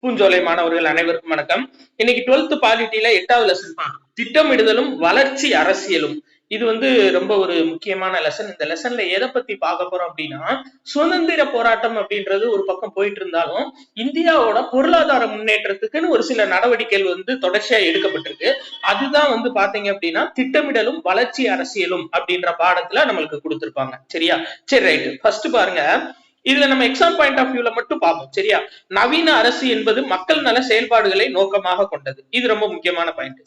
பூஞ்சோலை மாணவர்கள் அனைவருக்கும் வணக்கம். இன்னைக்கு 12th பாலிட்டியில 8வது லெசன் தான் திட்டமிடுதலும் வளர்ச்சி அரசியலும். இது ரொம்ப ஒரு முக்கியமான லெசன். இந்த லெசன்ல எதை பத்தி பார்க்க போறோம் அப்படின்னா, சுதந்திர போராட்டம் அப்படின்றது ஒரு பக்கம் போயிட்டு இருந்தாலும் இந்தியாவோட பொருளாதார முன்னேற்றத்துக்குன்னு ஒரு சில நடவடிக்கைகள் தொடர்ச்சியா எடுக்கப்பட்டிருக்கு. அதுதான் பாத்தீங்க அப்படின்னா திட்டமிடலும் வளர்ச்சி அரசியலும் அப்படின்ற பாடத்துல நம்மளுக்கு கொடுத்திருப்பாங்க. சரியா? சரி, ரைட். ஃபர்ஸ்ட் பாருங்க, இதுல நம்ம எக்ஸாம் பாயிண்ட் ஆஃப் வியூல மட்டும் பார்ப்போம். சரியா? நவீன அரசு என்பது மக்கள் நல செயல்பாடுகளை நோக்கமாக கொண்டது. இது ரொம்ப முக்கியமான பாயிண்ட்.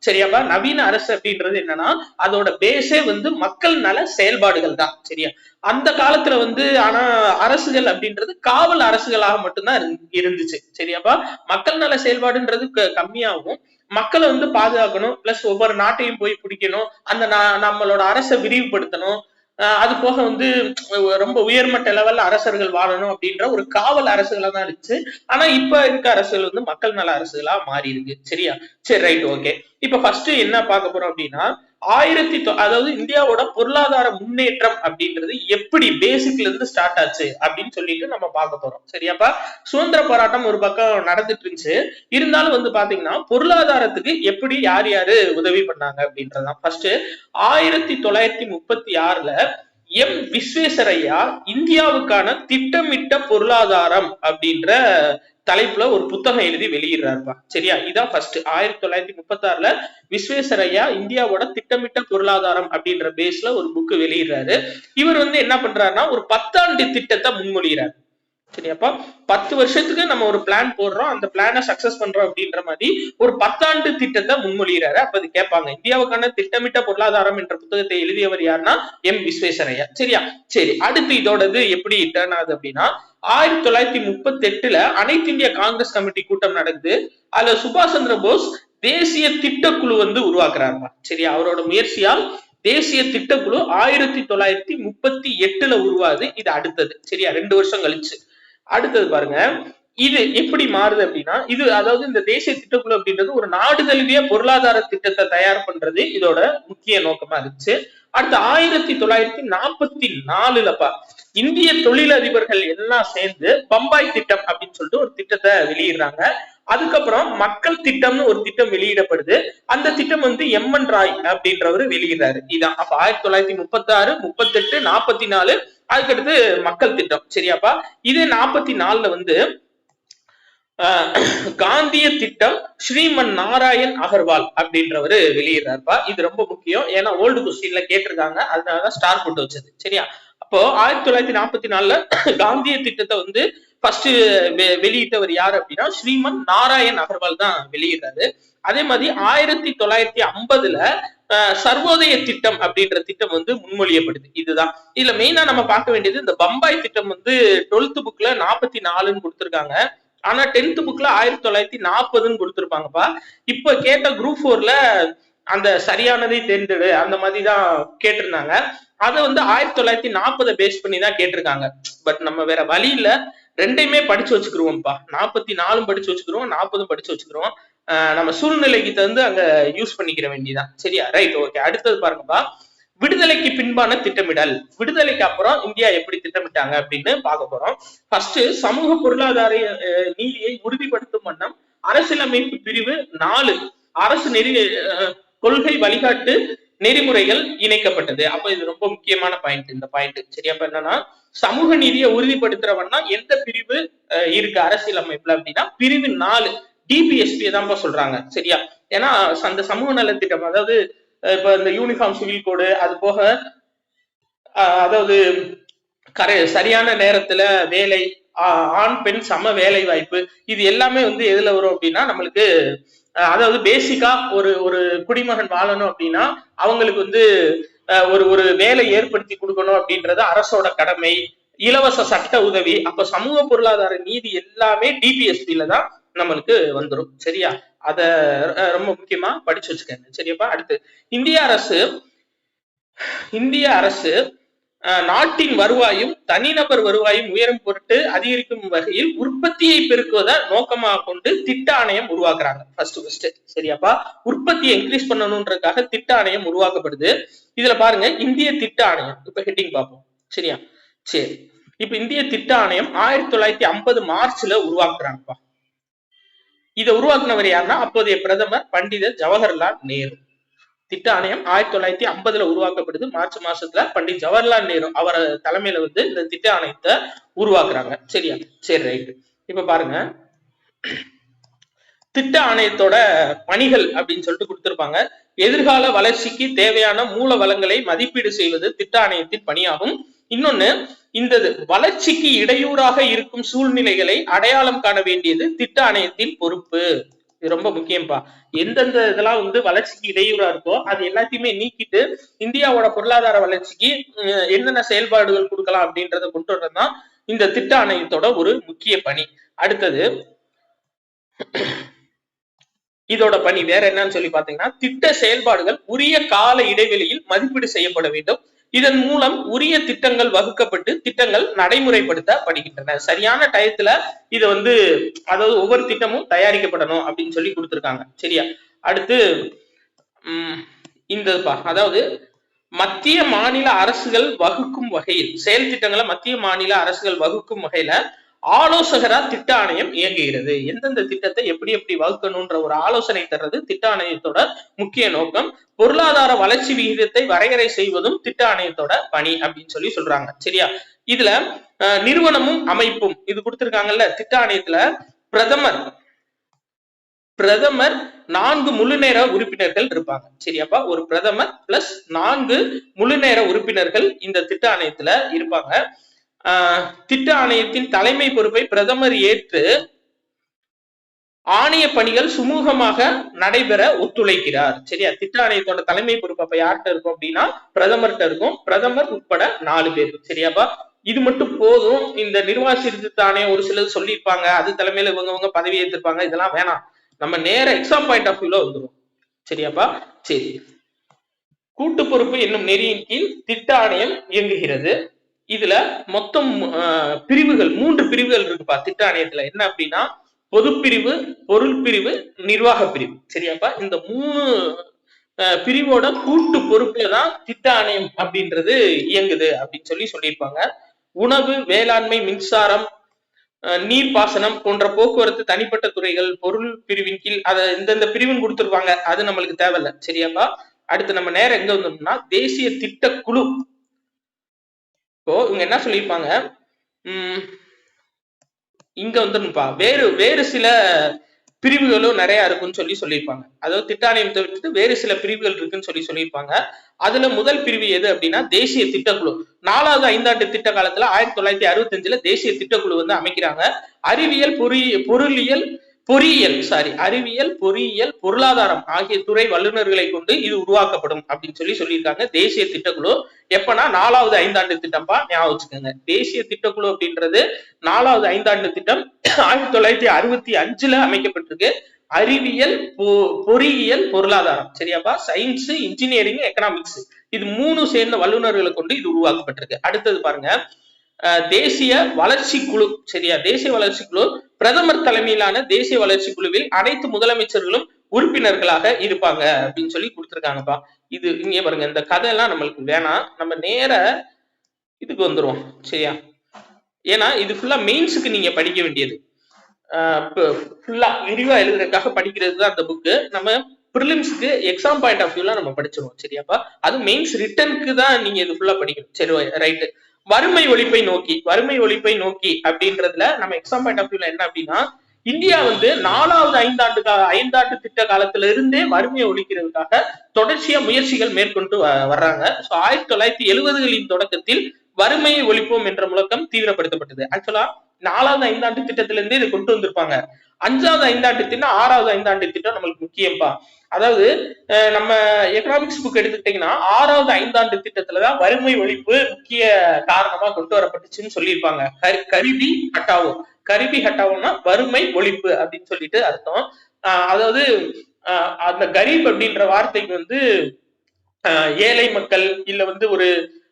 சரியாப்பா? நவீன அரசு அப்படின்றது என்னன்னா, அதோட பேஸே மக்கள் நல செயல்பாடுகள் தான். சரியா? அந்த காலத்துல ஆனா அரசுகள் அப்படின்றது காவல் அரசுகளாக மட்டும்தான் இருந்துச்சு. சரியாப்பா? மக்கள் நல செயல்பாடுன்றது கம்மியாகும். மக்களை பாதுகாக்கணும், பிளஸ் ஒவ்வொரு நாட்டையும் போய் பிடிக்கணும், அந்த நம்மளோட அரசை விரிவுபடுத்தணும், அது போக ரொம்ப உயர்மட்ட லெவல்ல அரசர்கள் வாழணும் அப்படின்ற ஒரு காவல் அரசுகளா தான் இருந்துச்சு. ஆனா இப்ப இருக்க அரசுகள் மக்கள் நல அரசுகளா மாறி இருக்கு. சரியா? சரி, ரைட், ஓகே. இப்ப ஃபர்ஸ்ட் என்ன பார்க்க போறோம் அப்படின்னா, அதாவது இந்தியாவோட பொருளாதார முன்னேற்றம் அப்படின்றது எப்படி பேசிக்ல இருந்து ஸ்டார்ட் ஆச்சு அப்படின்னு சொல்லிட்டு நம்ம பார்க்க போறோம். சரியாப்பா? சுதந்திர போராட்டம் ஒரு பக்கம் நடந்துட்டு இருந்துச்சு. இருந்தாலும் பாத்தீங்கன்னா பொருளாதாரத்துக்கு எப்படி யார் யாரு உதவி பண்ணாங்க அப்படின்றதான். ஃபர்ஸ்ட் 1936ல விஸ்வேஸ்வரய்யா இந்தியாவுக்கான திட்டமிட்ட பொருளாதாரம் அப்படின்ற தலைப்புல ஒரு புத்தகம் எழுதி வெளியிடுறாருப்பா. சரியா? இதான் ஃபர்ஸ்ட். 1936ல விஸ்வேஸ்வரய்யா இந்தியாவோட திட்டமிட்ட பொருளாதாரம் அப்படின்ற பேஸ்ல ஒரு புக் வெளியிடுறாரு. இவர் என்ன பண்றாருன்னா, ஒரு 10 ஆண்டு திட்டத்தை முன்மொழிகிறார். சரியாப்பா? 10 வருஷத்துக்கு நம்ம ஒரு பிளான் போடுறோம், அந்த பிளானை சக்சஸ் பண்றோம் அப்படின்ற மாதிரி ஒரு 10 ஆண்டு திட்டத்தை முன்மொழிகிறாரு. அப்ப அது கேட்பாங்க, இந்தியாவுக்கான திட்டமிட்ட பொருளாதாரம் என்ற புத்தகத்தை எழுதியவர் யாருன்னா விஸ்வேஸ்வரய்யா. சரியா? சரி, அடுத்து இதோடது எப்படி டர்ன் ஆகுது அப்படின்னா, 1938ல அனைத்து இந்திய காங்கிரஸ் கமிட்டி கூட்டம் நடக்குது. அதுல சுபாஷ் சந்திர போஸ் தேசிய திட்டக்குழு உருவாக்குறாருப்பா. சரியா? அவரோட முயற்சியால் தேசிய திட்டக்குழு 1938ல உருவாது. இது அடுத்தது. சரியா? 2 வருஷம் கழிச்சு. அடுத்தது பாருங்க, இது எப்படி மாறுது அப்படின்னா, இது அதாவது இந்த தேசிய திட்டக்குழு அப்படின்றது ஒரு நாடு தழுவிய பொருளாதார திட்டத்தை தயார் பண்றது இதோட முக்கிய நோக்கமா இருந்துச்சு. அடுத்து 1944லப்பா இந்திய தொழிலதிபர்கள் எல்லாம் சேர்ந்து பம்பாய் திட்டம் அப்படின்னு சொல்லிட்டு ஒரு திட்டத்தை வெளியிடுறாங்க. அதுக்கப்புறம் மக்கள் திட்டம்னு ஒரு திட்டம் வெளியிடப்படுது. அந்த திட்டம் எம்.என். ராய் அப்படின்றவரு வெளியிடுறாரு. இதான் அப்ப 1936, 38, 44, அதுக்கடுத்து மக்கள் திட்டம். சரியாப்பா? இதே 44ல காந்திய திட்டம் ஸ்ரீமன் நாராயண் அகர்வால் அப்படின்றவரு வெளியிடுறாருப்பா. இது ரொம்ப முக்கியம், ஏன்னா ஓல்டு கொஸ்டின்ல கேட்டிருக்காங்க, அதனாலதான் ஸ்டார் போட்டு வச்சது. சரியா? அப்போ 1944ல காந்திய திட்டத்தை ஃபர்ஸ்ட் வெளியிட்டவர் யாரு அப்படின்னா ஸ்ரீமன் நாராயண் அகர்வால் தான் வெளியிடுறாரு. அதே மாதிரி 1950ல சர்வோதய திட்டம் அப்படின்ற திட்டம் முன்மொழியப்படுது. இதுதான் இதுல மெயினா நம்ம பார்க்க வேண்டியது. இந்த பம்பாய் திட்டம் 12th புக்ல 44ன்னு கொடுத்திருக்காங்க. ஆனா 10th புக்ல 1940ன்னு கொடுத்திருப்பாங்கப்பா. இப்ப கேட்ட குரூப் 4ல அந்த சரியானதை தேர்ந்தெடு அந்த மாதிரிதான் கேட்டிருந்தாங்க. அதை 1940 பேஸ் பண்ணி தான் கேட்டிருக்காங்க. பட் நம்ம வேற வழி இல்ல, ரெண்டையுமே படிச்சு வச்சுக்கிருவோம்ப்பா. 44 படிச்சு வச்சுக்கிறோம், 40 படிச்சு வச்சுக்கிறோம். நம்ம சூழ்நிலைக்கு தந்து அங்க யூஸ் பண்ணிக்கிற வேண்டியதான். சரியா? Right, okay. அடுத்தது பாருங்கப்பா, விடுதலைக்கு பின்பான திட்டமிடல். விடுதலைக்கு அப்புறம் இந்தியா எப்படி திட்டமிட்டாங்க அப்படின்னு பார்க்க போறோம். ஃபர்ஸ்ட், சமூக பொருளாதார நீதியை உறுதிப்படுத்தும் வண்ணம் அரசியலமைப்பு பிரிவு 4 அரசு கொள்கை வழிகாட்டு நெறிமுறைகள் இணைக்கப்பட்டது. அப்ப இது ரொம்ப முக்கியமான பாயிண்ட். இந்த பாயிண்ட் சரியா? என்னன்னா, சமூக நீதியை உறுதிப்படுத்துறவன்னா எந்த பிரிவு இருக்கு அரசியலமைப்புல அப்படின்னா பிரிவு 4 டிபிஎஸ்பி தான்ப்பா சொல்றாங்க. சரியா? ஏன்னா அந்த சமூக நலத்திட்டம், அதாவது இப்ப இந்த யூனிஃபார்ம் சிவில் கோடு, அது போக அதாவது சரியான நேரத்துல வேலை, ஆண் பெண் சம வேலை வாய்ப்பு, இது எல்லாமே எதுல வரும் அப்படின்னா நம்மளுக்கு அதாவது பேசிக்கா ஒரு குடிமகன் வாழணும் அப்படின்னா அவங்களுக்கு ஒரு வேலை ஏற்படுத்தி கொடுக்கணும் அப்படின்றது அரசோட கடமை. இலவச சட்ட உதவி, அப்ப சமூக பொருளாதார நீதி எல்லாமே டிபிஎஸ்பில தான் நம்மளுக்கு வந்துடும். சரியா? அத ரொம்ப முக்கியமா படிச்சு வச்சுக்கங்க. சரியாப்பா? அடுத்து, இந்திய அரசு நாட்டின் வருவாயும் தனிநபர் வருவாயும் உயரும் பொருட்டு அதிகரிக்கும் வகையில் உற்பத்தியை பெருக்குவதை நோக்கமாக கொண்டு திட்ட ஆணையம் உருவாக்குறாங்க. ஃபர்ஸ்ட். சரியாப்பா? உற்பத்தியை இன்க்ரீஸ் பண்ணணும்ன்றதுக்காக திட்ட ஆணையம் உருவாக்கப்படுது. இதுல பாருங்க, இந்திய திட்ட ஆணையம். இப்ப ஹெட்டிங் பார்ப்போம். சரியா? சரி, இப்ப இந்திய திட்ட ஆணையம் 1950 மார்ச்ல உருவாக்குறாங்கப்பா. இதை உருவாக்குனவர் யாருன்னா அப்போதைய பிரதமர் பண்டித ஜவஹர்லால் நேரு. திட்ட ஆணையம் 1950 உருவாக்கப்படுது. மார்ச் மாசத்துல பண்டிட் ஜவஹர்லால் நேரு அவர் தலைமையில வந்து இந்த திட்ட ஆணையத்தை உருவாக்குறாங்க. சரியா? சரி, ரைட். இப்ப பாருங்க, திட்ட ஆணையத்தோட பணிகள் அப்படின்னு சொல்லிட்டு கொடுத்திருப்பாங்க. எதிர்கால வளர்ச்சிக்கு தேவையான மூல வளங்களை மதிப்பீடு செய்வது திட்ட ஆணையத்தின் பணியாகும். இன்னொன்னு, இந்த வளர்ச்சிக்கு இடையூறாக இருக்கும் சூழ்நிலைகளை அடையாளம் காண வேண்டியது திட்ட ஆணையத்தின் பொறுப்பு. இது ரொம்ப முக்கியம்பா. எந்தெந்த இதெல்லாம் வந்து வளர்ச்சிக்கு இடையூறா இருக்கோ அது எல்லாத்தையுமே நீக்கிட்டு இந்தியாவோட பொருளாதார வளர்ச்சிக்கு என்னென்ன செயல்பாடுகள் கொடுக்கலாம் அப்படின்றத கொண்டு வரதான் இந்த திட்ட ஆணையத்தோட ஒரு முக்கிய பணி. அடுத்தது இதோட பணி வேற என்னன்னு சொல்லி பாத்தீங்கன்னா, திட்ட செயல்பாடுகள் உரிய கால இடைவெளியில் மதிப்பீடு செய்யப்பட வேண்டும். இதன் மூலம் உரிய திட்டங்கள் வகுக்கப்பட்டு திட்டங்கள் நடைமுறைப்படுத்தப்படுகின்றன. சரியான டயத்துல இத வந்து அதாவது ஒவ்வொரு திட்டமும் தயாரிக்கப்படணும் அப்படின்னு சொல்லி கொடுத்திருக்காங்க. சரியா? அடுத்து இந்த அதாவது மத்திய மாநில அரசுகள் வகுக்கும் வகையில் செயல் திட்டங்களை மத்திய மாநில அரசுகள் வகுக்கும் வகையில ஆலோசகரா திட்ட ஆணையம் இயங்குகிறது. எந்தெந்த திட்டத்தை எப்படி எப்படி வகுக்கணும்ன்ற ஒரு ஆலோசனை தர்றது திட்ட ஆணையத்தோட முக்கிய நோக்கம். பொருளாதார வளர்ச்சி விகிதத்தை வரையறை செய்வதும் திட்ட ஆணையத்தோட பணி அப்படின்னு சொல்லி சொல்றாங்க. சரியா? இதுல நிறுவனமும் அமைப்பும் இது கொடுத்திருக்காங்கல்ல. திட்ட ஆணையத்துல பிரதமர் 4 முழுநேர உறுப்பினர்கள் இருப்பாங்க. சரியாப்பா? ஒரு பிரதமர் பிளஸ் 4 முழுநேர உறுப்பினர்கள் இந்த திட்ட ஆணையத்துல இருப்பாங்க. திட்ட ஆணையத்தின் தலைமை பொறுப்பை பிரதமர் ஏற்று ஆணைய பணிகள் சுமூகமாக நடைபெற ஒத்துழைக்கிறார். சரியா? திட்ட ஆணையத்தோட தலைமை பொறுப்பு அப்ப யார்கிட்ட இருக்கும் அப்படின்னா பிரதமர்கிட்ட இருக்கும். பிரதமர் உட்பட 4 பேர். சரியாப்பா? இது மட்டும் போதும். இந்த நிர்வாக சீர்திருத்த ஆணையம் ஒரு சிலது சொல்லியிருப்பாங்க, அது தலைமையில இவங்க பதவி ஏற்றிருப்பாங்க, இதெல்லாம் வேணாம். நம்ம நேர எக்ஸாம் பாயிண்ட் ஆஃப் வியூல வந்துடும். சரியாப்பா? சரி. கூட்டு பொறுப்பு என்னும் நெறியின் கீழ் திட்ட ஆணையம் இயங்குகிறது. இதுல மொத்தம் பிரிவுகள் 3 பிரிவுகள் இருக்குப்பா திட்ட ஆணையத்துல. என்ன அப்படின்னா பொதுப்பிரிவு, பொருள் பிரிவு, நிர்வாக பிரிவு. சரியாப்பா? இந்த 3 பிரிவோட கூட்டு பொறுப்புல தான் திட்ட ஆணையம் அப்படின்றது இயங்குது அப்படின்னு சொல்லி சொல்லியிருப்பாங்க. உணவு, வேளாண்மை, மின்சாரம், நீர்ப்பாசனம் போன்ற போக்குவரத்து தனிப்பட்ட துறைகள் பொருள் பிரிவின் கீழ் அதை இந்தந்த பிரிவுன்னு கொடுத்துருப்பாங்க. அது நம்மளுக்கு தேவையில்லை. சரியாப்பா? அடுத்து நம்ம நேரம் எங்க வந்தோம்னா தேசிய திட்ட குழு. இப்போ இவங்க என்ன சொல்லியிருப்பாங்க, இங்க வந்துப்பா வேறு சில பிரிவுகளும் நிறைய இருக்குன்னு சொல்லியிருப்பாங்க. அதாவது திட்ட ஆணையத்தை விட்டுட்டு வேறு சில பிரிவுகள் இருக்குன்னு சொல்லியிருப்பாங்க. அதுல முதல் பிரிவு எது அப்படின்னா தேசிய திட்டக்குழு. 4வது ஐந்தாண்டு திட்ட காலத்துல 1965 தேசிய திட்டக்குழு வந்து அமைக்கிறாங்க. அறிவியல், பொறியியல், பொருளாதாரம் ஆகிய துறை வல்லுநர்களை கொண்டு இது உருவாக்கப்படும் அப்படின்னு சொல்லியிருக்காங்க. தேசிய திட்டக்குழு எப்பனா 4வது ஐந்தாண்டு திட்டம்பா, ஞாபகம் வச்சுக்கோங்க. தேசிய திட்டக்குழு அப்படின்றது 4வது ஐந்தாண்டு திட்டம் 1965 அமைக்கப்பட்டிருக்கு. அறிவியல், பொறியியல், பொருளாதாரம். சரியாப்பா? சயின்ஸ், இன்ஜினியரிங், எக்கனாமிக்ஸ் இது 3 சேர்ந்த வல்லுநர்களை கொண்டு இது உருவாக்கப்பட்டிருக்கு. அடுத்தது பாருங்க, தேசிய வளர்ச்சி குழு. சரியா? தேசிய வளர்ச்சி குழு பிரதமர் தலைமையிலான தேசிய வளர்ச்சி குழுவில் அனைத்து முதலமைச்சர்களும் உறுப்பினர்களாக இருப்பாங்க அப்படின்னு சொல்லி கொடுத்திருக்காங்கப்பா. இது இங்க பாருங்க, இந்த கதையெல்லாம் நம்மளுக்கு வேணாம், நம்ம நேர இதுக்கு வந்துருவோம். சரியா? ஏன்னா இது ஃபுல்லா மெயின்ஸுக்கு நீங்க படிக்க வேண்டியது. ஃபுல்லா விரிவா எழுதுறதுக்காக படிக்கிறது தான் அந்த புக்கு. நம்ம பிரிலிம்ஸ்க்கு எக்ஸாம் பாயிண்ட் ஆஃப் வியூல நம்ம படிச்சிருவோம். சரியாப்பா? அது மெயின்ஸ் ரிட்டனுக்கு தான் நீங்க இது ஃபுல்லா படிக்கணும். சரி, ரைட்டு. வறுமை ஒழிப்பை நோக்கி அப்படின்றதுல நம்ம எக்ஸாம் பாயிண்ட் ஆஃப் வியூல என்ன அப்படின்னா, இந்தியா வந்து 4வது ஐந்தாண்டு திட்ட காலத்துல இருந்தே வறுமையை ஒழிக்கிறதுக்காக தொடர்ச்சியா முயற்சிகள் மேற்கொண்டு வர்றாங்க. 1970களின் தொடக்கத்தில் வறுமையை ஒழிப்போம் என்ற முழக்கம் தீவிரப்படுத்தப்பட்டது. ஆக்சுவலா 4வது ஐந்தாண்டு திட்டத்திலிருந்து இதை கொண்டு வந்திருப்பாங்க. 5வது ஐந்தாண்டு திட்டம், 6வது ஐந்தாண்டு திட்டம் நம்மளுக்கு முக்கியம்பா. அதாவது நம்ம எக்கனாமிக்ஸ் புக் எடுத்துக்கிட்டீங்கன்னா 6வது ஐந்தாண்டு திட்டத்துலதான் வறுமை ஒழிப்பு முக்கிய காரணமா கொண்டு வரப்பட்டுச்சுன்னு சொல்லியிருப்பாங்க. கரிபி ஹட்டாவோனா வறுமை ஒழிப்பு அப்படின்னு சொல்லிட்டு அர்த்தம். அதாவது அந்த கரீப் அப்படின்ற வார்த்தைக்கு வந்து ஏழை மக்கள் இல்ல வந்து ஒரு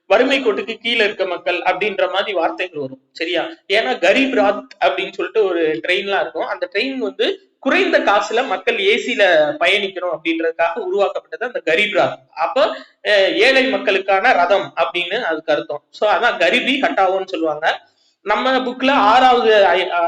வறுமை கோட்டுக்கு கீழே இருக்க மக்கள் அப்படின்ற மாதிரி வார்த்தைகள் வரும். சரியா? ஏன்னா கரீப் ராத் அப்படின்னு சொல்லிட்டு ஒரு ட்ரெயின்லாம் இருக்கும். அந்த ட்ரெயின் வந்து குறைந்த காசுல மக்கள் ஏசில பயணிக்கணும் அப்படின்றதுக்காக உருவாக்கப்பட்டது அந்த கரீப் ராத். அப்ப ஏழை மக்களுக்கான ரதம் அப்படின்னு அதுக்கு அர்த்தம். சோ அதான் கரிபி ஹட்டாவோன்னு சொல்லுவாங்க. நம்ம புக்ல 6வது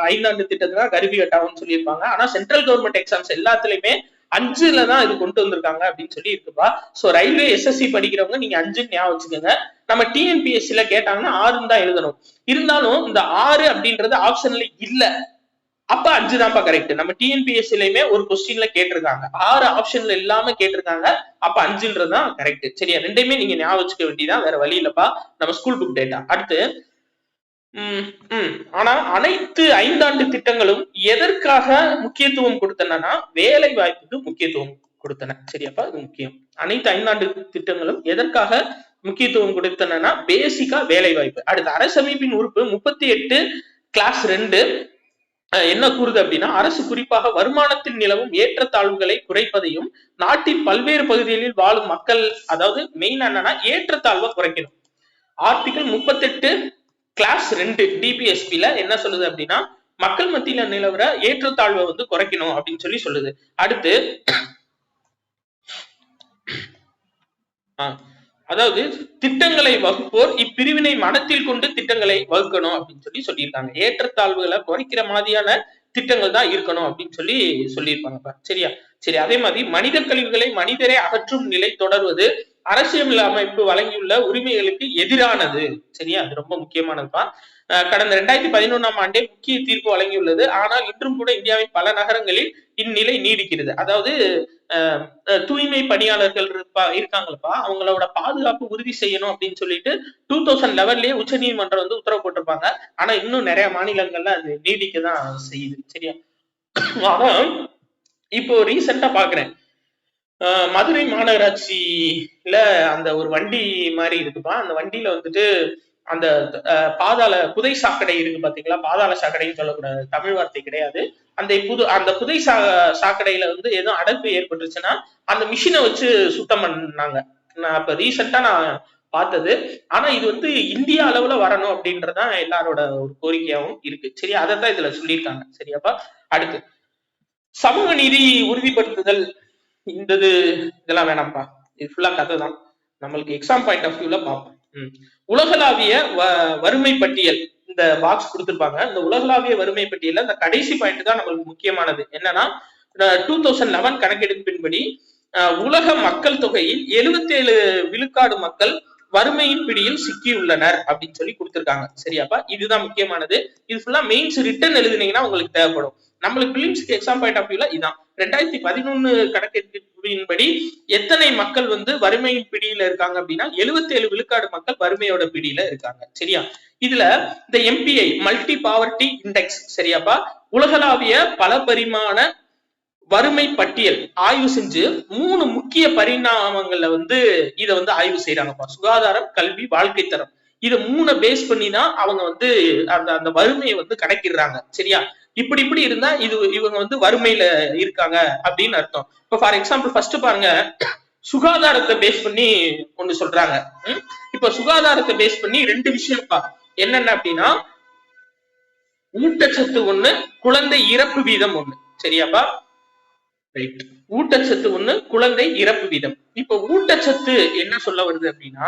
5ஆண்டு திட்டத்துல கருவி கட்டாவும் சொல்லியிருப்பாங்க. ஆனா சென்ட்ரல் கவர்மெண்ட் எக்ஸாம்ஸ் எல்லாத்துலயுமே 5ல தான் இது கொண்டு வந்திருக்காங்க அப்படின்னு சொல்லி இருக்குப்பா. சோ ரயில்வே எஸ்எஸ்சி படிக்கிறவங்க நீங்க 5 ஞாபகம் வச்சுக்கோங்க. நம்ம டிஎன்பிஎஸ்சில கேட்டாங்கன்னா 6 தான் எழுதணும். இருந்தாலும் இந்த 6 அப்படின்றது ஆப்ஷன்ல இல்ல, அப்ப 5 தான்ப்பா கரெக்ட். நம்ம டிஎன்பிஎஸ்சிலயுமே ஒரு கொஸ்டின்ல கேட்டிருக்காங்க, 6 ஆப்ஷன்ல இல்லாம கேட்டிருக்காங்க, அப்ப 5ன்றதுதான் கரெக்ட். சரியா, ரெண்டையுமே நீங்க ஞாபகம் வச்சுக்க வேண்டியதான், வேற வழி இல்லப்பா. நம்ம ஸ்கூல் புக் டேட்டா. அடுத்து ஆனா அனைத்து 5ஆண்டு திட்டங்களும் எதற்காக முக்கியத்துவம் கொடுத்தனா வேலை வாய்ப்புக்கு முக்கியத்துவம் கொடுத்தன. சரியாப்பா, இது முக்கியம். அனைத்து 5ஆண்டு திட்டங்களும் எதற்காக முக்கியத்துவம் கொடுத்தனா பேசிக்கா வேலை வாய்ப்பு. அடுத்து அரசமைப்பின் உறுப்பு 38 கிளாஸ் 2 என்ன கூறுது அப்படின்னா, அரசு குறிப்பாக வருமானத்தில் நிலவும் ஏற்றத்தாழ்வுகளை குறைப்பதையும் நாட்டின் பல்வேறு பகுதிகளில் வாழும் மக்கள், அதாவது மெயின் என்னன்னா ஏற்றத்தாழ்வை குறைக்கணும். ஆர்டிகல் 38 கிளாஸ் 2 டிபிஎஸ்பில என்ன சொல்லுது அப்படின்னா, மக்கள் மத்தியில நிலவர ஏற்றத்தாழ்வை வந்து குறைக்கணும் அப்படின்னு சொல்லி சொல்லுது. அடுத்து அதாவது திட்டங்களை வகுப்போர் இப்பிரிவினை மனத்தில் கொண்டு திட்டங்களை வகுக்கணும் அப்படின்னு சொல்லி சொல்லியிருக்காங்க. ஏற்றத்தாழ்வுகளை குறைக்கிற மாதிரியான திட்டங்கள் தான் இருக்கணும் அப்படின்னு சொல்லி சொல்லியிருப்பாங்கப்பா. சரியா, சரி. அதே மாதிரி மனித கழிவுகளை மனிதரை அகற்றும் நிலை தொடர்வது அரசியல் அமைப்பு வழங்கியுள்ள உரிமைகளுக்கு எதிரானது. சரியா, அது ரொம்ப முக்கியமானதுப்பா. கடந்த 2011ஆம் ஆண்டே முக்கிய தீர்ப்பு வழங்கியுள்ளது. ஆனால் இன்றும் கூட இந்தியாவின் பல நகரங்களில் இந்நிலை நீடிக்கிறது. அதாவது தூய்மை பணியாளர்கள் இருக்காங்களப்பா, அவங்களோட பாதுகாப்பு உறுதி செய்யணும் அப்படின்னு சொல்லிட்டு 2011லயே உச்ச நீதிமன்றம் வந்து உத்தரவு போட்டிருப்பாங்க. ஆனா இன்னும் நிறைய மாநிலங்கள்ல அது நீடிக்கதான் செய்யுது. சரியா, ஆனா இப்போ ரீசெண்டா பாக்குறேன், மதுரை மாநகராட்சியில அந்த ஒரு வண்டி மாதிரி இருக்குப்பா. அந்த வண்டியில வந்துட்டு அந்த பாதாள புதை சாக்கடை இருக்கு பாத்தீங்களா, பாதாள சாக்கடைன்னு சொல்லக்கூடாது, தமிழ் வார்த்தை கிடையாது. அந்த புதை சாக்கடையில வந்து எதுவும் அடைப்பு ஏற்பட்டுச்சுன்னா அந்த மிஷினை வச்சு சுத்தம் பண்ணாங்க. நான் இப்ப ரீசெண்டா நான் பார்த்தது. ஆனா இது வந்து இந்தியா அளவுல வரணும் அப்படின்றதான் எல்லாரோட ஒரு கோரிக்கையாவும் இருக்கு. சரி, அதான் இதுல சொல்லியிருக்காங்க. சரியாப்பா. அடுத்து சமூக நீதி உறுதிப்படுத்துதல். இதெல்லாம் வேணாம்ப்பா, இது ஃபுல்லா கதை தான். நம்மளுக்கு எக்ஸாம் பாயிண்ட் ஆஃப் வியூல பார்ப்போம். உலகளாவிய வறுமை பட்டியல் இந்த பாக்ஸ் கொடுத்திருப்பாங்க. இந்த உலகளாவிய வறுமை பட்டியல இந்த கடைசி பாயிண்ட் தான் நம்மளுக்கு முக்கியமானது. என்னன்னா 2011 கணக்கெடுப்பின்படி உலக மக்கள் தொகையில் 77 விழுக்காடு மக்கள் வறுமையின் பிடியில் சிக்கியுள்ளனர் அப்படின்னு சொல்லி கொடுத்திருக்காங்க. சரியாப்பா, இதுதான் முக்கியமானது. இது ஃபுல்லா மெயின்ஸ் ரிட்டன் எழுதுனீங்கன்னா உங்களுக்கு தேவைப்படும். நம்மளுக்கு பிலிம்ஸ்க்கு எக்ஸாம் பாயிண்ட் ஆஃப் வியூல இதான் 2011 கணக்கெடுப்பின்படி எத்தனை மக்கள் வந்து வறுமையின் பிடியில இருக்காங்க அப்படின்னா 77 விழுக்காடு மக்கள் வறுமையோட பிடியில இருக்காங்க. சரியா, இதுல இந்த MPI மல்டி பாவர்ட்டி இண்டெக்ஸ், சரியாப்பா, உலகளாவிய பல பரிமாண வறுமை பட்டியல் ஆய்வு செஞ்சு 3 முக்கிய பரிணாமங்கள்ல வந்து இதை வந்து ஆய்வு செய்யறாங்கப்பா. சுகாதாரம், கல்வி, வாழ்க்கை தரம். இதை 3 பேஸ் பண்ணி தான் அவங்க வந்து அந்த வறுமையை வந்து கணக்கிடுறாங்க. சரியா, இப்படி இருந்தா இவங்க வந்து வறுமையில இருக்காங்க அப்படின்னு அர்த்தம். இப்ப ஃபார் எக்ஸாம்பிள் ஃபர்ஸ்ட் பாருங்க, சுகாதாரத்தை பேஸ் பண்ணி ஒண்ணு சொல்றாங்க. இப்ப சுகாதாரத்தை பேஸ் பண்ணி 2 விஷயம்ப்பா. என்னென்ன அப்படின்னா, ஊட்டச்சத்து ஒண்ணு, குழந்தை இறப்பு வீதம் ஒண்ணு. சரியாப்பா, ரைட். ஊட்டச்சத்து ஒண்ணு, குழந்தை இறப்பு வீதம். இப்ப ஊட்டச்சத்து என்ன சொல்ல வருது அப்படின்னா,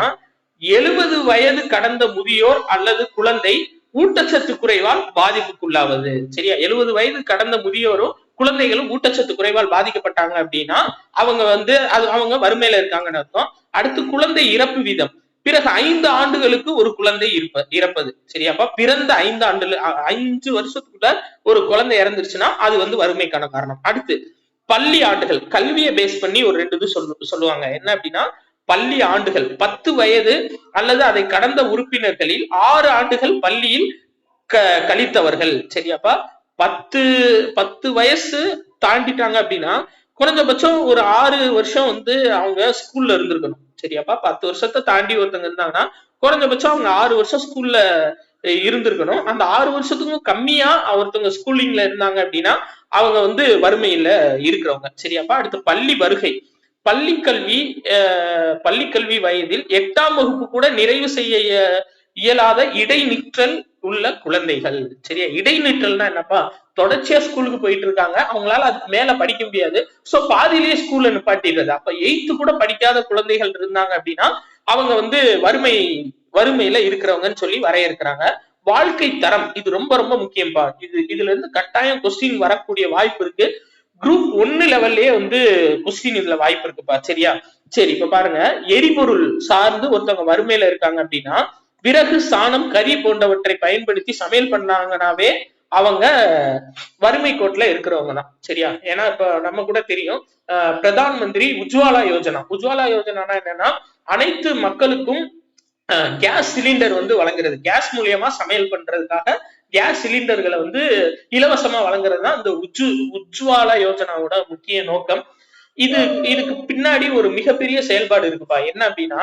70 வயது கடந்த முதியோர் அல்லது குழந்தை ஊட்டச்சத்து குறைவால் பாதிப்புக்குள்ளாவது. சரியா, 70 வயது கடந்த முதியோரும் குழந்தைகளும் ஊட்டச்சத்து குறைவால் பாதிக்கப்பட்டாங்க அப்படின்னா அவங்க வறுமையில இருக்காங்கன்னு அர்த்தம். அடுத்து குழந்தை இறப்பு வீதம், பிறகு 5 ஆண்டுகளுக்கு ஒரு குழந்தை இறப்பது. சரியாப்பா, பிறந்த 5 வருஷத்துக்குள்ள ஒரு குழந்தை இறந்துருச்சுன்னா அது வந்து வறுமைக்கான காரணம். அடுத்து பள்ளி ஆண்டுகள், கல்வியை பேஸ் பண்ணி ஒரு 2 இது சொல்லுவாங்க. என்ன அப்படின்னா, பள்ளி ஆண்டுகள் 10 வயது அல்லது அதை கடந்த உறுப்பினர்களில் 6 ஆண்டுகள் பள்ளியில் கழித்தவர்கள். சரியாப்பா, 10 வயசு தாண்டிட்டாங்க அப்படின்னா குறைஞ்சபட்சம் ஒரு 6 வருஷம் வந்து அவங்க ஸ்கூல்ல இருந்திருக்கணும். சரியாப்பா, 10 வருஷத்தை தாண்டி ஒருத்தங்க இருந்தாங்கன்னா குறைஞ்சபட்சம் அவங்க 6 வருஷம் ஸ்கூல்ல இருந்திருக்கணும். அந்த 6 வருஷத்துக்கும் கம்மியா ஒருத்தவங்க ஸ்கூலிங்ல இருந்தாங்க அப்படின்னா அவங்க வந்து வறுமையில இருக்கிறவங்க. சரியாப்பா. அடுத்து பள்ளி வருகை, பள்ளிக்கல்வி வயதில் 8ஆம் வகுப்பு கூட நிறைவு செய்ய இயலாத இடைநிற்றல் உள்ள குழந்தைகள். சரியா, இடைநிற்றல்னா என்னப்பா, தொடர்ச்சியா ஸ்கூலுக்கு போயிட்டு இருக்காங்க, அவங்களால அதுக்கு மேல படிக்க முடியாது, சோ பாதியிலேயே ஸ்கூல்ல நிப்பாட்டிடுறது. அப்ப 8th கூட படிக்காத குழந்தைகள் இருந்தாங்க அப்படின்னா அவங்க வந்து வறுமையில இருக்கிறவங்கன்னு சொல்லி வரையறுக்கிறாங்க. வாழ்க்கை தரம், இது ரொம்ப ரொம்ப முக்கியம்பா. இதுல இருந்து கட்டாயம் கொஸ்டின் வரக்கூடிய வாய்ப்பு இருக்கு. குரூப் 1 லெவல்லயே வந்து கொஸ்டின் இதுல வாய்ப்பு இருக்குப்பா. சரியா? சரி, இப்ப பாருங்க, எரிபொருள் சார்ந்து ஒருத்தவங்க வறுமையில இருக்காங்க அப்படின்னா விறகு, சாணம், கறி போன்றவற்றை பயன்படுத்தி சமையல் பண்ணாங்கன்னாவே அவங்க வறுமை கோட்ல இருக்கிறவங்க தான். சரியா? ஏன்னா இப்ப நம்ம கூட தெரியும், பிரதான் மந்திரி உஜ்வாலா யோஜனா. உஜ்வாலா யோஜனானா என்னன்னா, அனைத்து மக்களுக்கும் கேஸ் சிலிண்டர் வந்து வழங்குறது, கேஸ் மூலியமா சமையல் பண்றதுக்காக கேஸ் சிலிண்டர்களை வந்து இலவசமா வழங்குறது தான் இந்த உஜ்வாலா யோஜனாவோட முக்கிய நோக்கம். இதுக்கு பின்னாடி ஒரு மிகப்பெரிய செயல்பாடு இருக்குப்பா. என்ன அப்படின்னா,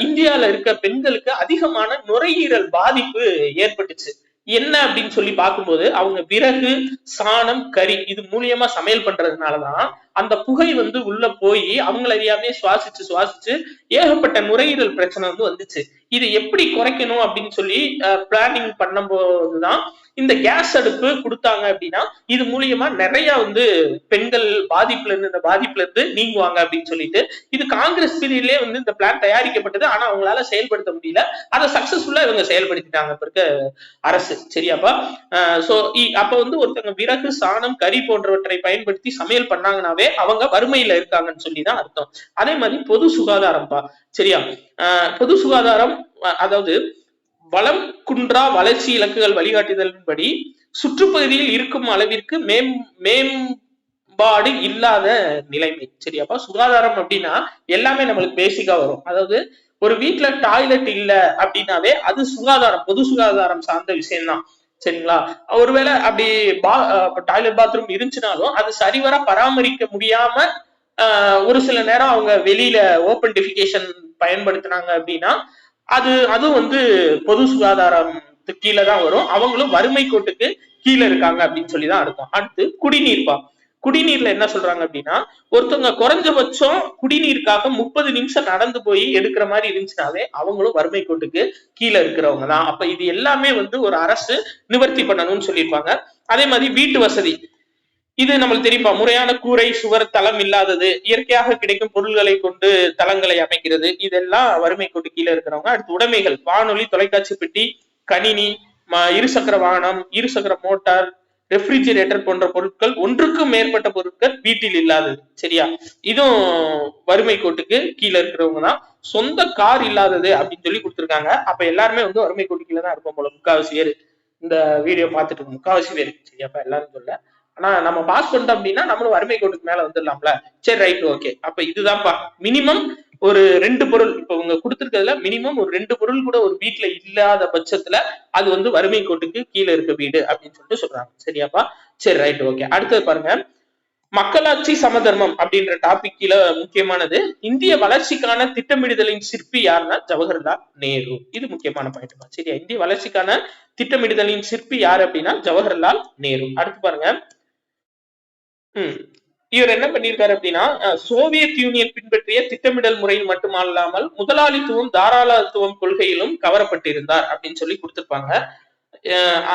இந்தியால இருக்க பெண்களுக்கு அதிகமான நுரையீரல் பாதிப்பு ஏற்பட்டுச்சு. என்ன அப்படின்னு சொல்லி பார்க்கும்போது அவங்க விறகு, சாணம், கறி இது மூலியமா சமையல் பண்றதுனாலதான் அந்த புகை வந்து உள்ள போய் அவங்கள அறியாமே சுவாசிச்சு சுவாசிச்சு ஏகப்பட்ட நுரையீரல் பிரச்சனை வந்து வந்துச்சு. இது எப்படி குறைக்கணும் அப்படின்னு சொல்லி பிளானிங் பண்ணும்போதுதான் இந்த கேஸ் அடுப்பு கொடுத்தாங்க அப்படின்னா இது மூலியமா நிறைய வந்து பெண்கள் இந்த பாதிப்புல இருந்து நீங்குவாங்க அப்படின்னு சொல்லிட்டு இது காங்கிரஸ் பீரியட்லயே வந்து இந்த பிளான் தயாரிக்கப்பட்டது. ஆனா அவங்களால செயல்படுத்த முடியல. அதை சக்சஸ்ஃபுல்லா இவங்க செயல்படுத்திட்டாங்க இப்ப இருக்க அரசு. சரியாப்பா? சோ அப்ப வந்து ஒருத்தவங்க விறகு, சாணம், கறி போன்றவற்றை பயன்படுத்தி சமையல் பண்ணாங்கன்னாவே அவங்க வறுமையில இருக்காங்கன்னு சொல்லிதான் அர்த்தம். அதே மாதிரி பொது சுகாதாரம்ப்பா. சரியா? பொது சுகாதாரம், அதாவது வளம் குன்றா வளர்ச்சி இலக்குகள் வழிகாட்டுதலின்படி சுற்றுப்பகுதியில் இருக்கும் அளவிற்கு மேம்பாடு இல்லாத நிலைமை. சரியாப்பா? சுகாதாரம் அப்படின்னா எல்லாமே நம்மளுக்கு பேசிக்கா வரும். அதாவது ஒரு வீட்டுல டாய்லெட் இல்ல அப்படின்னாவே அது சுகாதாரம், பொது சுகாதாரம் சார்ந்த விஷயம்தான். சரிங்களா? ஒருவேளை அப்படி டாய்லெட் பாத்ரூம் இருந்துச்சுனாலும் அது சரிவர பராமரிக்க முடியாம ஒரு சில நேரம் அவங்க வெளியில ஓப்பன் டெஃபிகேஷன் பயன்படுத்தினாங்க அப்படின்னா அது வந்து பொது சுகாதாரத்துக்கு கீழே தான் வரும். அவங்களும் வறுமை கோட்டுக்கு கீழே இருக்காங்க அப்படின்னு சொல்லிதான் அர்த்தம். அடுத்து குடிநீர்ப்பா. குடிநீர்ல என்ன சொல்றாங்க அப்படின்னா ஒருத்தவங்க குறைஞ்சபட்சம் குடிநீருக்காக 30 நிமிஷம் நடந்து போய் எடுக்கிற மாதிரி இருந்துச்சுனாவே அவங்களும் வறுமை கோட்டுக்கு கீழே இருக்கிறவங்க தான். அப்ப இது எல்லாமே வந்து ஒரு அரசு நிவர்த்தி பண்ணணும்னு சொல்லியிருப்பாங்க. அதே மாதிரி வீட்டு வசதி, இது நம்மளுக்கு தெரியுமா, முறையான கூரை, சுவர், தளம் இல்லாதது, இயற்கையாக கிடைக்கும் பொருள்களை கொண்டு தளங்களை அமைக்கிறது, இதெல்லாம் வறுமை கோட்டு கீழே இருக்கிறவங்க. அடுத்து உடைமைகள், வானொலி, தொலைக்காட்சி பெட்டி, கணினி, இருசக்கர வாகனம், இருசக்கர மோட்டார், ரெஃப்ரிஜிரேட்டர் போன்ற பொருட்கள், ஒன்றுக்கும் மேற்பட்ட பொருட்கள் வீட்டில் இல்லாதது. சரியா? இதுவும் வறுமை கோட்டுக்கு கீழே இருக்கிறவங்க தான். சொந்த கார் இல்லாதது அப்படின்னு சொல்லி கொடுத்துருக்காங்க. அப்ப எல்லாருமே வந்து வறுமை கோட்டு கீழே தான் இருப்போம் போல, முக்காவாசி பேர் இந்த வீடியோ பார்த்துட்டு முக்காவாசி பேர். சரியாப்பா? எல்லாரும் சொல்ல, ஆனா நம்ம பாஸ் பண்ணிட்டோம் அப்படின்னா நம்மளும் வறுமை கோட்டுக்கு மேல வந்துடலாம்ல. சரி, ரைட், ஓகே. அப்ப இதுதான்ப்பா மினிமம் ஒரு 2 பொருள். இப்ப உங்க கொடுத்துருக்கிறதுல மினிமம் ஒரு 2 பொருள் கூட ஒரு வீட்டுல இல்லாத பட்சத்துல அது வந்து வறுமை கோட்டுக்கு கீழே இருக்க வீடு அப்படின்னு சொல்லிட்டு சொல்றாங்க. சரியாப்பா? சரி, ரைட், ஓகே. அடுத்தது பாருங்க, மக்களாட்சி சமதர்மம் அப்படின்ற டாபிக் கீழே முக்கியமானது. இந்திய வளர்ச்சிக்கான திட்டமிடுதலின் சிற்பி யாருன்னா ஜவஹர்லால் நேரு. இது முக்கியமான பாயிண்ட். சரியா? இந்திய வளர்ச்சிக்கான திட்டமிடுதலின் சிற்பி யாரு அப்படின்னா ஜவஹர்லால் நேரு. அடுத்து பாருங்க, இவர் என்ன பண்ணியிருக்காரு அப்படின்னா சோவியத் யூனியன் பின்பற்றிய திட்டமிடல் முறையில் மட்டுமல்லாமல் முதலாளித்துவம், தாராளத்துவம் கொள்கையிலும் கவரப்பட்டிருந்தார் அப்படின்னு சொல்லி கொடுத்திருப்பாங்க.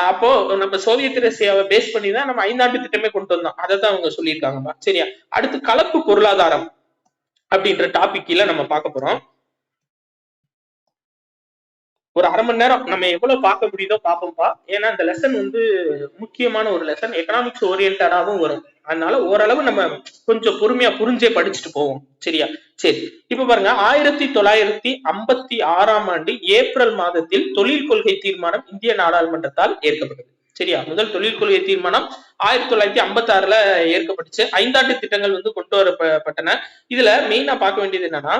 அப்போ நம்ம சோவியத் ரஷ்யாவை பேஸ் பண்ணி தான் நம்ம 5 திட்டமே கொண்டு வந்தோம். அதை தான் அவங்க சொல்லியிருக்காங்கப்பா. சரியா? அடுத்து கலப்பு பொருளாதாரம் அப்படின்ற டாபிக் கீழ நம்ம பார்க்க போறோம். ஒரு 1/2 மணி நேரம் நம்ம எவ்வளவு பார்க்க முடியுதோ பார்ப்போம்ப்பா. ஏன்னா இந்த லெசன் வந்து முக்கியமான ஒரு லெசன், எக்கனாமிக்ஸ் ஓரியன்டாவும் வரும். அதனால ஓரளவு நம்ம கொஞ்சம் பொறுமையா புரிஞ்சே படிச்சுட்டு போவோம். சரியா? சரி, இப்ப பாருங்க, 1956ஆம் ஆண்டு ஏப்ரல் மாதத்தில் தொழில் கொள்கை தீர்மானம் இந்திய நாடாளுமன்றத்தால் ஏற்கப்பட்டது. சரியா? முதல் தொழில் கொள்கை தீர்மானம் 1956ல ஏற்கப்பட்டுச்சு. 5 திட்டங்கள் வந்து கொண்டு வரப்பட்டன. இதுல மெயினா பார்க்க வேண்டியது என்னன்னா,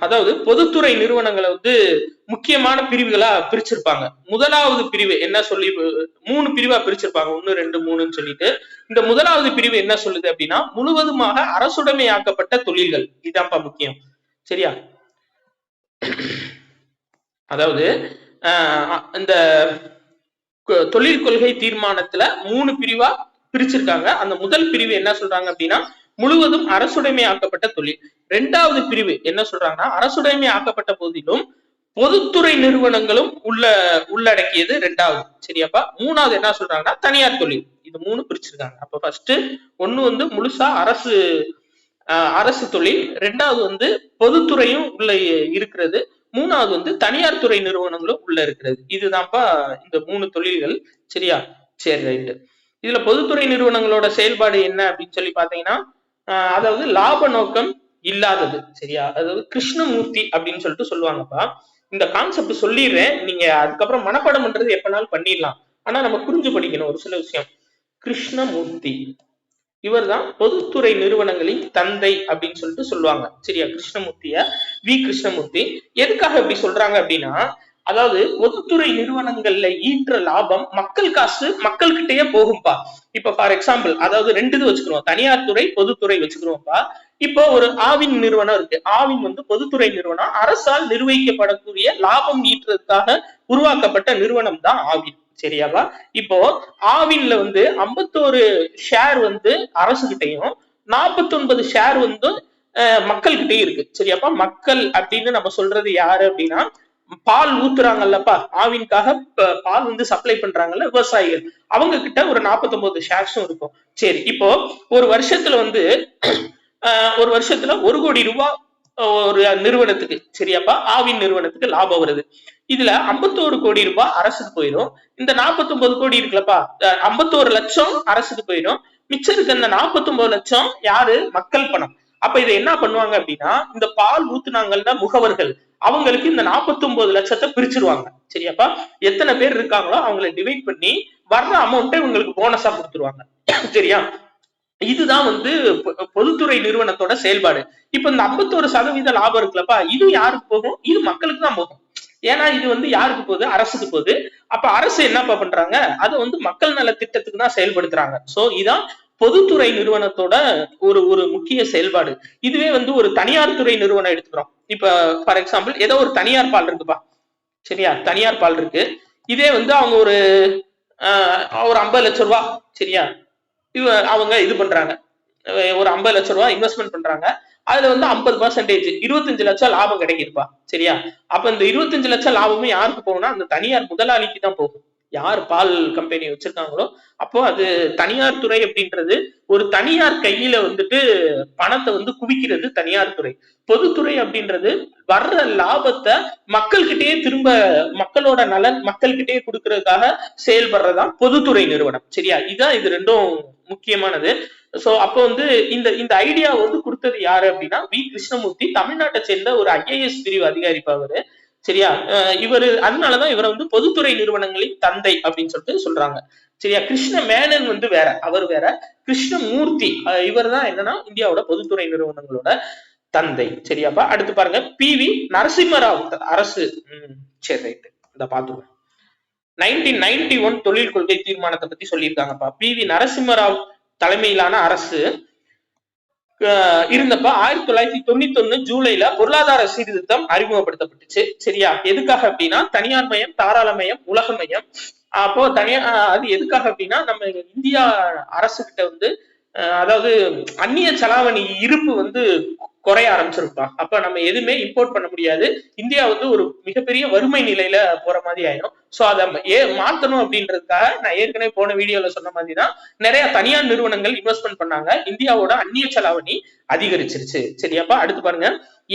அதாவது பொதுத்துறை நிறுவனங்களை வந்து முக்கியமான பிரிவுகளா பிரிச்சிருப்பாங்க. முதலாவது பிரிவு என்ன சொல்லி 3 பிரிவா பிரிச்சிருப்பாங்க, 1, 2, 3ன்னு சொல்லிட்டு. இந்த முதலாவது பிரிவு என்ன சொல்லுது அப்படின்னா முழுவதுமாக அரசுடைமையாக்கப்பட்ட தொழில்கள். இதான்ப்பா முக்கியம். சரியா? அதாவது இந்த தொழில் கொள்கை தீர்மானத்துல 3 பிரிவா பிரிச்சிருக்காங்க. அந்த முதல் பிரிவு என்ன சொல்றாங்க அப்படின்னா முழுவதும் அரசுடைமை ஆக்கப்பட்ட தொழில். 2வது பிரிவு என்ன சொல்றாங்கன்னா அரசுடைமை ஆக்கப்பட்ட போதிலும் பொதுத்துறை நிறுவனங்களும் உள்ளடக்கியது 2வது. சரியாப்பா? 3வது என்ன சொல்றாங்கன்னா தனியார் தொழில். இது 3 பிரிச்சிருக்காங்க. அப்ப ஃபர்ஸ்ட் 1 வந்து முழுசா அரசு தொழில், 2வது வந்து பொதுத்துறையும் உள்ள இருக்கிறது, மூணாவது வந்து தனியார் துறை நிறுவனங்களும் உள்ள இருக்கிறது. இதுதான்ப்பா இந்த 3 தொழில்கள். சரியா? சரி, ரைட்டு. இதுல பொதுத்துறை நிறுவனங்களோட செயல்பாடு என்ன அப்படின்னு சொல்லி பாத்தீங்கன்னா, அதாவது லாப நோக்கம் இல்லாதது. சரியா? அதாவது கிருஷ்ணமூர்த்தி அப்படின்னு சொல்லிட்டு சொல்லுவாங்கப்பா. இந்த கான்செப்ட் சொல்லிடுறேன், நீங்க அதுக்கப்புறம் மனப்பாடம் பண்றது எப்பனாலும் பண்ணிடலாம். ஆனா நம்ம புரிஞ்சு படிக்கணும் ஒரு சில விஷயம். கிருஷ்ணமூர்த்தி இவர்தான் பொதுத்துறை நிறுவனங்களின் தந்தை அப்படின்னு சொல்லிட்டு சொல்லுவாங்க. சரியா? கிருஷ்ணமூர்த்திய கிருஷ்ணமூர்த்தி எதுக்காக இப்படி சொல்றாங்க அப்படின்னா, அதாவது பொதுத்துறை நிறுவனங்கள்ல ஈற்ற லாபம் மக்கள் காசு மக்கள்கிட்டயே போகும்பா. இப்ப ஃபார் எக்ஸாம்பிள், அதாவது 2 இது வச்சுக்கிறோம், தனியார் துறை பொதுத்துறை வச்சுக்கிறோம்ப்பா. இப்போ ஒரு ஆவின் நிறுவனம் இருக்கு. ஆவின் வந்து பொதுத்துறை நிறுவனம், அரசால் நிர்வகிக்கப்படக்கூடிய லாபம் ஈட்டுறதுக்காக உருவாக்கப்பட்ட நிறுவனம் தான் ஆவின். சரியாவா? இப்போ ஆவின்ல வந்து 51 ஷேர் வந்து அரசு கிட்டையும் 49 ஷேர் வந்து மக்கள் கிட்டயும் இருக்கு. சரியாப்பா? மக்கள் அப்படின்னு நம்ம சொல்றது யாரு அப்படின்னா, பால் ஊத்துறாங்கல்லப்பா, ஆவின்காக பால் வந்து சப்ளை பண்றாங்கல்ல விவசாயிகள், அவங்க கிட்ட ஒரு 49 ஷேர்ஸும் இருக்கும். சரி, இப்போ ஒரு வருஷத்துல வந்து ஒரு வருஷத்துல 1 கோடி ரூபாய் ஒரு நிறுவனத்துக்கு, சரியாப்பா, ஆவின் நிறுவனத்துக்கு லாபம் வருது. இதுல 51 கோடி ரூபாய் அரசுக்கு போயிடும். இந்த 49 கோடி இருக்குல்லப்பா, 51 லட்சம் அரசுக்கு போயிடும். மிச்சம் இருக்க இந்த 49 லட்சம் யாரு? மக்கள் பணம். அப்ப இதை என்ன பண்ணுவாங்க அப்படின்னா, இந்த பால் ஊத்துனாங்கல்ல முகவர்கள், அவங்களுக்கு இந்த 49 லட்சத்தை பிரிச்சிருவாங்க. சரியாப்பா? எத்தனை பேர் இருக்காங்களோ அவங்களை டிவைட் பண்ணி வர்ற அமௌண்ட்டை உங்களுக்கு போனஸா கொடுத்துருவாங்க. சரியா? இதுதான் வந்து பொதுத்துறை நிறுவனத்தோட செயல்பாடு. இப்ப இந்த 51% லாபம் இருக்குல்லப்பா, இது யாருக்கு போகும்? இது மக்களுக்கு தான் போகும். ஏன்னா இது வந்து யாருக்கு போகுது? அரசுக்கு போகுது. அப்ப அரசு என்னப்பா பண்றாங்க? அதை வந்து மக்கள் நல திட்டத்துக்கு தான் செயல்படுத்துறாங்க. சோ இதான் பொதுத்துறை நிறுவனத்தோட ஒரு ஒரு முக்கிய செயல்பாடு. இதுவே வந்து ஒரு தனியார் துறை நிறுவனம் எடுத்துக்கிறோம். இப்ப ஃபார் எக்ஸாம்பிள், ஏதோ ஒரு தனியார் பால் இருக்குப்பா. சரியா? தனியார் பால் இருக்கு. இதே வந்து அவங்க ஒரு 50 லட்சம் ரூபாய், சரியா, அவங்க இது பண்றாங்க, ஒரு 50 லட்சம் ரூபாய் இன்வெஸ்ட்மெண்ட் பண்றாங்க. அதுல வந்து 50% 25 லட்சம் லாபம் கிடைக்குதுப்பா. சரியா? அப்ப இந்த 25 லட்சம் லாபமும் யாருக்கு போகும்னா, அந்த தனியார் முதலாளிக்கு தான் போகும். யார் பால் கம்பெனி வச்சிருக்காங்களோ. அப்போ அது தனியார் துறை அப்படின்றது ஒரு தனியார் கையில வந்துட்டு பணத்தை வந்து குவிக்கிறது தனியார் துறை. பொதுத்துறை அப்படின்றது வர்ற லாபத்தை மக்கள்கிட்டயே திரும்ப, மக்களோட நலன் மக்கள்கிட்டயே கொடுக்கறதுக்காக செயல்படுறதுதான் பொதுத்துறை நிறுவனம். சரியா? இதுதான் இது ரெண்டும் முக்கியமானது. சோ அப்ப வந்து இந்த இந்த ஐடியா வந்து கொடுத்தது யாரு அப்படின்னா, கிருஷ்ணமூர்த்தி, தமிழ்நாட்டை சேர்ந்த ஒரு IAS பிரிவு அதிகாரி அவரு. சரியா? இவரு அதனாலதான் இவரை வந்து பொதுத்துறை நிறுவனங்களின் தந்தை அப்படின்னு சொல்லிட்டு சொல்றாங்க. சரியா? கிருஷ்ண மேனன் வந்து வேற, அவர் வேற. கிருஷ்ணமூர்த்தி இவர் தான் என்னன்னா இந்தியாவோட பொதுத்துறை நிறுவனங்களோட தந்தை. சரியாப்பா? அடுத்து பாருங்க, PV நரசிம்மராவ் அரசு. சரி, ரைட், இத பாத்துக்கோ. 1991 தொழில் கொள்கை தீர்மானத்தை பத்தி சொல்லியிருக்காங்கப்பா. PV நரசிம்மராவ் தலைமையிலான அரசு இருந்தப்ப 1991 ஜூலைல பொருளாதார சீர்திருத்தம் அறிமுகப்படுத்தப்பட்டுச்சு. சரியா? எதுக்காக அப்படின்னா, தனியார் மயம், தாராளமயம், உலகமயம். அப்போ அது எதுக்காக அப்படின்னா, நம்ம இந்தியா அரசு கிட்ட வந்து அதாவது அந்நிய செலாவணி இருப்பு வந்து குறைய ஆரம்பிச்சிருப்பா. அப்ப நம்ம எதுவுமே இம்போர்ட் பண்ண முடியாது. இந்தியா வந்து ஒரு மிகப்பெரிய வறுமை நிலையில போற மாதிரி ஆயிடும். சோ அதை மாத்தணும் அப்படின்றதுக்காக நான் ஏற்கனவே போன வீடியோல சொன்ன மாதிரிதான் நிறைய தனியார் நிறுவனங்கள் இன்வெஸ்ட்மெண்ட் பண்ணாங்க. இந்தியாவோட அந்நிய செலாவணி அதிகரிச்சிருச்சு. சரியாப்பா? அடுத்து பாருங்க,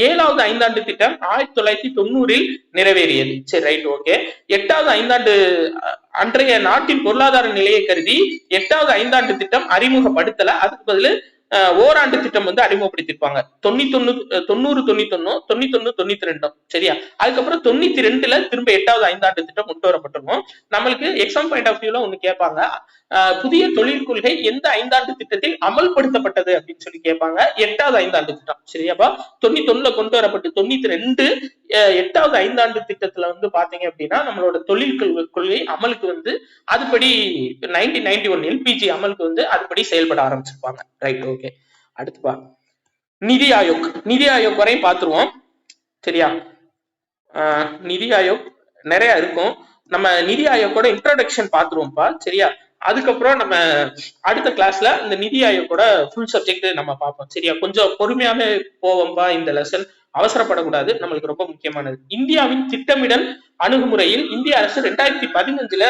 7வது ஐந்தாண்டு திட்டம் 1990 நிறைவேறியது. சரி, ரைட், ஓகே. 8வது ஐந்தாண்டு அன்றைய நாட்டின் பொருளாதார நிலையை கருதி 8வது ஐந்தாண்டு திட்டம் அறிமுகப்படுத்தல. அதுக்கு பதில் ஓராண்டு திட்டம் வந்து அறிமுகப்படுத்திருப்பாங்க. 90-91 சரியா? அதுக்கப்புறம் 92ல திரும்ப 8வது ஐந்தாண்டு திட்டம் கொண்டு வரப்பட்டிருக்கும். நம்மளுக்கு எக்ஸாம் பாயிண்ட் ஆஃப் வியூல ஒண்ணு கேட்பாங்க, புதிய தொழில் கொள்கை எந்த ஐந்தாண்டு திட்டத்தில் அமல்படுத்தப்பட்டது அப்படின்னு சொல்லி கேட்பாங்க. 8வது ஐந்தாண்டு திட்டம். சரியாப்பா? 91ல கொண்டு வரப்பட்டு 92 8வது ஐந்தாண்டு திட்டத்துல வந்து பாத்தீங்க அப்படின்னா நம்மளோட தொழில் கொள்கை அமலுக்கு வந்து அதுபடி 1991 LPG அமலுக்கு வந்து அதுபடி செயல்பட ஆரம்பிச்சிருப்பாங்க. Right, okay. அடுத்துப்பா, நிதி ஆயோக். நிதி ஆயோக் வரையும் பாத்துருவோம். சரியா? நிதி ஆயோக் நிறைய இருக்கும். நம்ம நிதி ஆயோக்கோட இன்ட்ரோடக்ஷன் பாத்துருவோம்ப்பா. சரியா? அதுக்கப்புறம் நம்ம அடுத்த கிளாஸ்ல இந்த நிதி ஆயோக்கோட ஃபுல் சப்ஜெக்ட் நம்ம பார்ப்போம். சரியா? கொஞ்சம் பொறுமையாவே போவோம்பா. இந்த லெசன் அவசரப்படக்கூடாது, நம்மளுக்கு ரொம்ப முக்கியமானது. இந்தியாவின் திட்டமிடல் அணுகுமுறையில் இந்திய அரசு 2015ல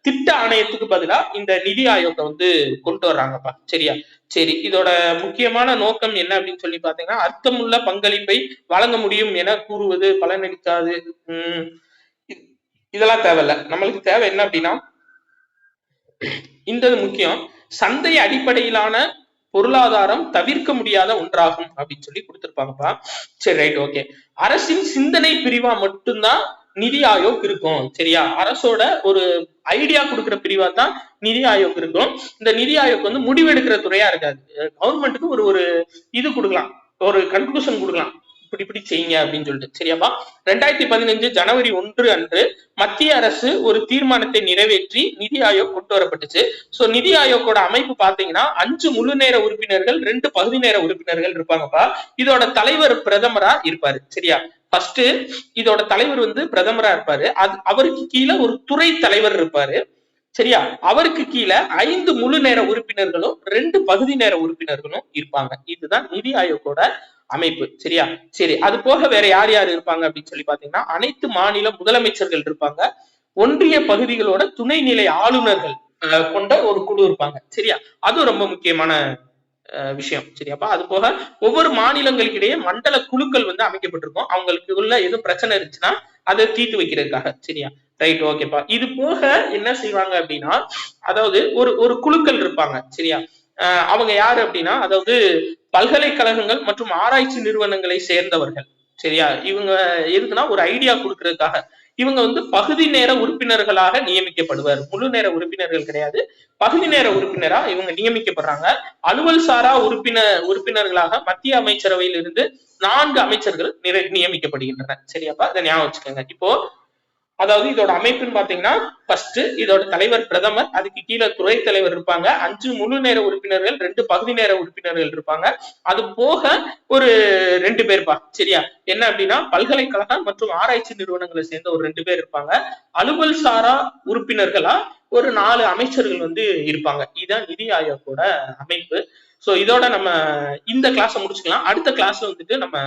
திட்ட ஆணையத்துக்கு பதிலா இந்த நிதி ஆயோக்கை வந்து கொண்டு வர்றாங்கப்பா. சரியா? சரி, இதோட முக்கியமான நோக்கம் என்ன அப்படின்னு சொல்லி பாத்தீங்கன்னா, அர்த்தமுள்ள பங்களிப்பை வழங்க முடியும் என கூறுவது பலனளிக்காது. இதெல்லாம் தேவையில்ல. நம்மளுக்கு தேவை என்ன அப்படின்னா, இந்த முக்கியம், சந்தை அடிப்படையிலான பொருளாதாரம் தவிர்க்க முடியாத ஒன்றாகும் அப்படின்னு சொல்லி கொடுத்திருப்பாங்கப்பா. சரி, ரைட், ஓகே. அரசின் சிந்தனை பிரிவா மட்டும்தான் நிதி ஆயோக் இருக்கும். சரியா? அரசோட ஒரு ஐடியா கொடுக்கிற பிரிவா தான் நிதி ஆயோக் இருக்கும். இந்த நிதி ஆயோக் வந்து முடிவெடுக்கிற துறையா இருக்காது. கவர்மெண்ட்டுக்கு ஒரு ஒரு இது கொடுக்கலாம், ஒரு கன்க்ளூஷன் கொடுக்கலாம், இப்படி செய்யுங்க அப்படின்னு சொல்லிட்டு. சரியாப்பா? 2015 ஜனவரி 1 அன்று மத்திய அரசு ஒரு தீர்மானத்தை நிறைவேற்றி நிதி ஆயோக் கொண்டு வரப்பட்டுச்சு. சோ நிதி ஆயோக்கோட அமைப்பு பாத்தீங்கன்னா 5 முழு நேர உறுப்பினர்கள், 2 பகுதி நேர உறுப்பினர்கள் இருப்பாங்கப்பா. இதோட தலைவர் பிரதமரா இருப்பாரு. சரியா? ஃபர்ஸ்ட் இதோட தலைவர் வந்து பிரதமரா இருப்பாரு. அவருக்கு கீழே ஒரு துறை தலைவர் இருப்பாரு. சரியா? அவருக்கு கீழே 5 முழு நேர உறுப்பினர்களும் 2 பகுதி நேர உறுப்பினர்களும் இருப்பாங்க. இதுதான் நிதி ஆயோக்கோட அமைப்பு. சரியா? சரி, அது போக வேற யார் யார் இருப்பாங்க அப்படின்னு சொல்லி பாத்தீங்கன்னா, அனைத்து மாநில முதலமைச்சர்கள் இருப்பாங்க. ஒன்றிய பகுதிகளோட துணைநிலை ஆளுநர்கள் கொண்ட ஒரு குழு இருப்பாங்க. சரியா? அது ரொம்ப முக்கியமான விஷயம். சரியாப்பா? அது போக ஒவ்வொரு மாநிலங்களுக்கு இடையே மண்டல குழுக்கள் வந்து அமைக்கப்பட்டிருக்கும். அவங்களுக்கு உள்ள எதுவும் பிரச்சனை இருந்துச்சுன்னா அதை தீர்த்து வைக்கிறதுக்காக. சரியா? ரைட், ஓகேப்பா. இது போக என்ன செய்வாங்க அப்படின்னா, அதாவது ஒரு ஒரு குழுக்கள் இருப்பாங்க. சரியா? அவங்க யாரு அப்படின்னா, அதாவது பல்கலைக்கழகங்கள் மற்றும் ஆராய்ச்சி நிறுவனங்களை சேர்ந்தவர்கள். சரியா? இவங்க எதுக்குன்னா ஒரு ஐடியா கொடுக்கறதுக்காக. இவங்க வந்து பகுதி நேர உறுப்பினர்களாக நியமிக்கப்படுவார். முழு நேர உறுப்பினர்கள் கிடையாது, பகுதி நேர உறுப்பினரா இவங்க நியமிக்கப்படுறாங்க. அலுவல் சாரா உறுப்பினர்களாக மத்திய அமைச்சரவையில் இருந்து 4 அமைச்சர்கள் நியமிக்கப்படுகின்றனர். சரியாப்பா? இதை ஞாபகம் வச்சுக்கோங்க. இப்போ அதாவது இதோட அமைப்புன்னு பாத்தீங்கன்னா, ஃபர்ஸ்ட் இதோட தலைவர் பிரதமர், அதுக்கு கீழே துறை தலைவர் இருப்பாங்க, 5 முழு நேர உறுப்பினர்கள், 2 பகுதி நேர உறுப்பினர்கள் இருப்பாங்க. அது போக ஒரு 2 பேர்ப்பா. சரியா? என்ன அப்படின்னா, பல்கலைக்கழகம் மற்றும் ஆராய்ச்சி நிறுவனங்களை சேர்ந்த ஒரு 2 பேர் இருப்பாங்க. அலுவல் சாரா உறுப்பினர்களா ஒரு 4 அமைச்சர்கள் வந்து இருப்பாங்க. இதுதான் நிதி ஆயோக்கோட அமைப்பு. சோ இதோட நம்ம இந்த கிளாஸை முடிச்சுக்கலாம். அடுத்த கிளாஸ்ல வந்துட்டு நம்ம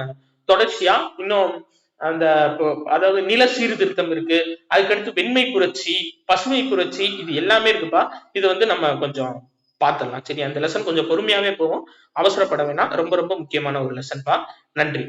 தொடர்ச்சியா இன்னும் அந்த அதாவது நில சீர்திருத்தம் இருக்கு, அதுக்கடுத்து வெண்மை புரட்சி, பசுமை புரட்சி, இது எல்லாமே இருக்குப்பா. இது வந்து நம்ம கொஞ்சம் பார்த்துடலாம். சரி, அந்த லெசன் கொஞ்சம் பொறுமையாவே போகும், அவசரப்பட வேணாம். ரொம்ப ரொம்ப முக்கியமான ஒரு லெசன்பா. நன்றி.